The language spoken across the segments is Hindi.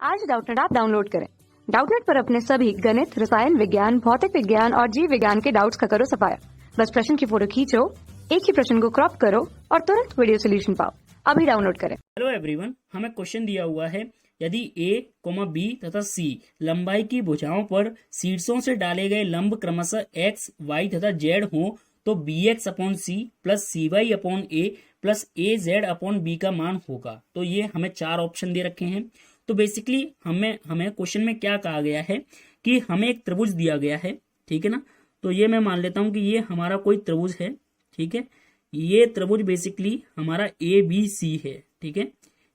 आज डाउटनेट ऐप डाउनलोड करें। डाउटनेट पर अपने सभी गणित, रसायन विज्ञान, भौतिक विज्ञान और जीव विज्ञान के डाउट्स का करो सफाया। बस प्रश्न की फोटो खींचो, एक ही प्रश्न को क्रॉप करो और तुरंत वीडियो सोल्यूशन पाओ। अभी डाउनलोड करें। हेलो एवरीवन, हमें क्वेश्चन दिया हुआ है यदि A, B तथा C लंबाई की भुजाओं पर शीर्षों से डाले गए लंब क्रमशः x, y तथा z हो तो bx upon c plus cy upon a plus az upon b का मान होगा। तो ये हमें चार ऑप्शन दे रखे हैं। तो बेसिकली हमें क्वेश्चन में क्या कहा गया है कि हमें एक त्रिभुज दिया गया है, ठीक है ना। तो ये मैं मान लेता हूं कि ये हमारा कोई त्रिभुज है, ठीक है। ये त्रिभुज बेसिकली हमारा ABC है, ठीक है।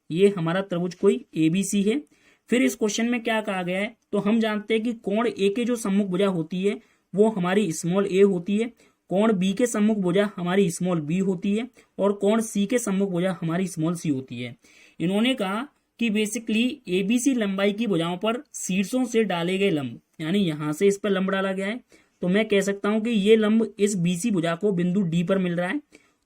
ये हमारा त्रिभुज कोई ABC है। फिर इस क्वेश्चन में क्या कहा गया है, तो हम जानते हैं कि कोण A के जो सम्मुख भुजा होती है वो हमारी स्मॉल a होती है, कोण B के सम्मुख भुजा हमारी स्मॉल b होती है और कोण C के सम्मुख भुजा हमारी स्मॉल c होती है। इन्होंने कहा कि बेसिकली ABC लंबाई की भुजाओं पर शीर्षों से डाले गए लंब, यानी यहां से इस पर लंब डाला गया है, तो मैं कह सकता हूं कि ये लंब इस BC भुजा को बिंदु D पर मिल रहा है।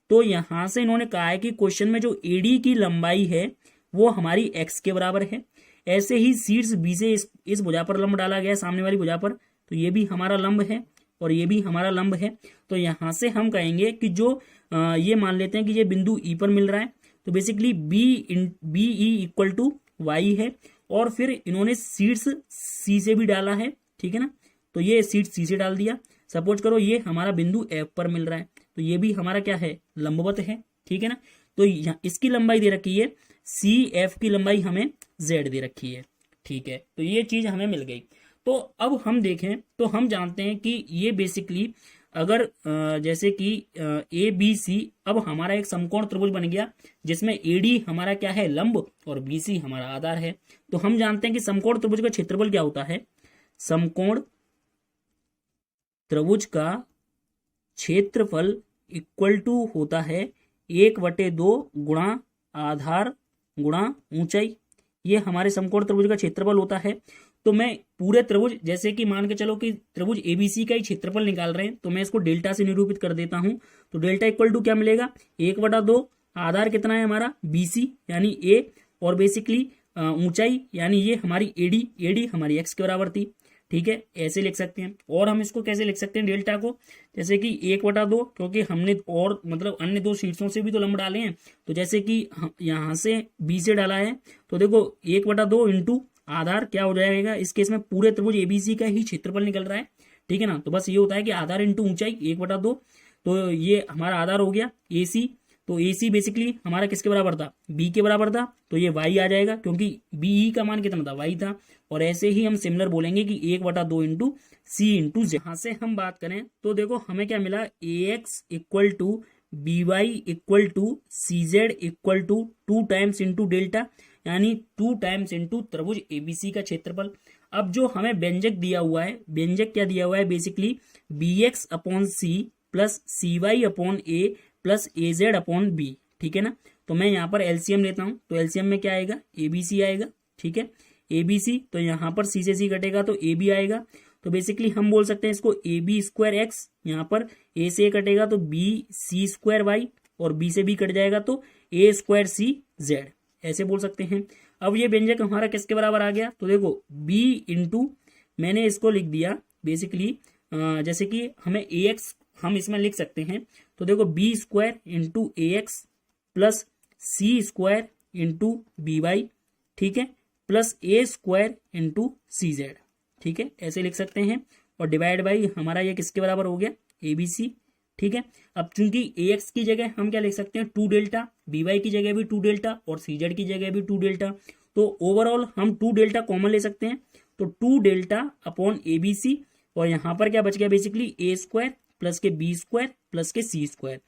तो यहां से इन्होंने कहा है कि क्वेश्चन में जो AD की लंबाई है वो हमारी x के बराबर है। ऐसे ही शीर्ष B से इस भुजा पर लंब डाला गया है, सामने वाली भुजा पर, तो ये भी हमारा लंब है और ये भी हमारा लंब है। तो यहां से हम कहेंगे कि जो ये मान लेते हैं कि ये बिंदु E पर मिल रहा है, तो basically BE equal to y है। और फिर इन्होंने शीर्ष C से भी डाला है, ठीक है ना। तो ये शीर्ष C से डाल दिया। सपोज करो ये हमारा बिंदु F पर मिल रहा है, तो ये भी हमारा क्या है, लंबवत है, ठीक है ना। तो इसकी लंबाई दे रखी है CF की लंबाई हमें Z दे रखी है, ठीक है। तो ये चीज हमें मिल गई। तो अब हम देखें तो हम जानते हैं कि ये बेसिकली अगर जैसे कि ABC, अब हमारा एक समकोण त्रिभुज बन गया जिसमें AD हमारा क्या है, लंब, और BC हमारा आधार है। तो हम जानते हैं कि समकोण त्रिभुज का क्षेत्रफल क्या होता है, समकोण त्रिभुज का क्षेत्रफल इक्वल टू होता है 1/2 गुणा आधार गुणा ऊंचाई। ये हमारे समकोण त्रिभुज का क्षेत्रफल होता है। तो मैं पूरे त्रिभुज, जैसे कि मान के चलो कि त्रिभुज ABC का ही क्षेत्रफल निकाल रहे हैं, तो मैं इसको डेल्टा से निरूपित कर देता हूं। तो डेल्टा इक्वल टू क्या मिलेगा, 1/2, आधार कितना है हमारा BC यानी A, और बेसिकली ऊंचाई यानी ये हमारी AD हमारी x के बराबर थी, ठीक है। ऐसे लिख सकते हैं। और हम इसको कैसे लिख सकते हैं डेल्टा को, जैसे कि 1/2, क्योंकि हमने और मतलब अन्य दो शीर्षों से भी तो लंब डाले हैं। तो जैसे कि यहां से B से डाला है, तो देखो 1/2 इंटू आधार क्या हो जाएगा, इस केस में पूरे त्रिभुज ABC का ही क्षेत्रफल निकल रहा है, ठीक है ना। तो बस ये होता है कि आधार इंटू ऊंचाई 1/2, तो ये हमारा आधार हो गया AC। तो AC बेसिकली हमारा किसके बराबर था, B के बराबर था, तो ये y आ जाएगा क्योंकि BE का मान कितना था, y था। और ऐसे ही हम सिमिलर बोलेंगे कि 1/2 इंटू C इंटू Z। यहां से हम बात करें तो देखो हमें क्या मिला, AX equal to BY equal to CZ equal to 2 times into delta, यानी 2 टाइम्स इंटू त्रिभुज ABC का क्षेत्रफल। अब जो हमें व्यंजक दिया हुआ है, व्यंजक क्या दिया हुआ है, basically BX upon C plus CY upon A plus AZ upon B, ठीक है ना। तो मैं यहाँ पर LCM लेता हूं, तो LCM में क्या आएगा, ABC आएगा, ठीक है। ABC, तो यहाँ पर C से C कटेगा तो AB आएगा। तो बेसिकली हम बोल सकते हैं इसको AB स्क्वायर एक्स, यहाँ पर A से A कटेगा तो BC स्क्वायर Y, और B से B कट जाएगा तो A स्क्वायर CZ, ऐसे बोल सकते हैं। अब ये व्यंजक हमारा किसके बराबर आ गया, तो देखो B इंटू, मैंने इसको लिख दिया बेसिकली जैसे कि हमें AX हम इसमें लिख सकते हैं, तो देखो B square into AX plus C square into BY, ठीक है, plus A square into CZ, ठीक है, ऐसे लिख सकते हैं। और डिवाइड बाई हमारा ये किसके बराबर हो गया, ABC, ठीक है। अब चूंकि AX की जगह हम क्या लिख सकते हैं, 2 डेल्टा, BY की जगह भी 2 डेल्टा और CZ की जगह भी 2 डेल्टा। तो ओवरऑल हम 2 डेल्टा कॉमन ले सकते हैं, तो 2 डेल्टा अपॉन ABC, और यहां पर क्या बच गया, बेसिकली A स्क्वायर प्लस के B स्क्वायर प्लस के C स्क्वायर।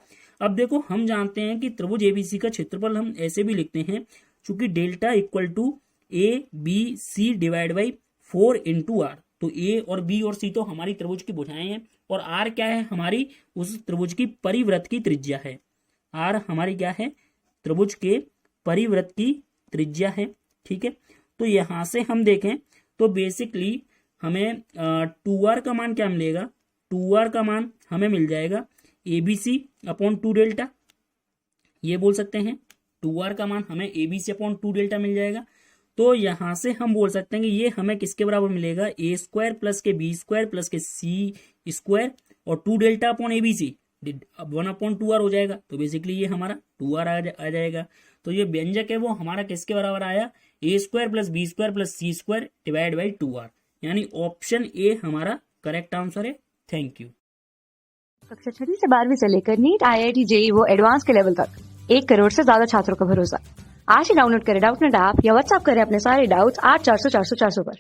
अब देखो हम जानते हैं कि त्रिभुज ABC का क्षेत्रफल हम ऐसे भी लिखते हैं, चूंकि delta equal to ABC divide by 4 into R। तो A और B और C तो हमारी त्रिभुज की भुजाएं हैं, और R क्या है, हमारी उस त्रिभुज की परिवृत्त की त्रिज्या है। R हमारी क्या है, त्रिभुज के परिवृत्त की त्रिज्या है, ठीक है। तो यहां से हम देखें तो बेसिकली हमें 2R का मान क्या मिलेगा, 2R का मान हमें मिल जाएगा ABC अपॉन 2 डेल्टा, ये बोल सकते हैं 2R का मान हमें ABC अपॉन 2 डेल्टा मिल जाएगा। तो यहाँ से हम बोल सकते हैं कि ये हमें किसके बराबर मिलेगा, ए स्क्वायर प्लस के बी स्क्वायर प्लस के सी स्क्वायर और 2 delta upon A B C, अब 1/2r हो जाएगा। तो बेसिकली ये हमारा 2r आ जाएगा। तो ये व्यंजक है वो हमारा किसके बराबर आया, A square plus B square plus C square divide by 2r, यानी ऑप्शन ए हमारा करेक्ट आंसर है। Thank you. कक्षा 6वीं से 12वीं से लेकर नीट, IIT, JEE वो एडवांस के लेवल तक 1 करोड़ से ज्यादा छात्रों का भरोसा। आज ही डाउनलोड करें डाउटनेट ऐप या व्हाट्सएप करें अपने सारे डाउट्स 8400 400 400 पर।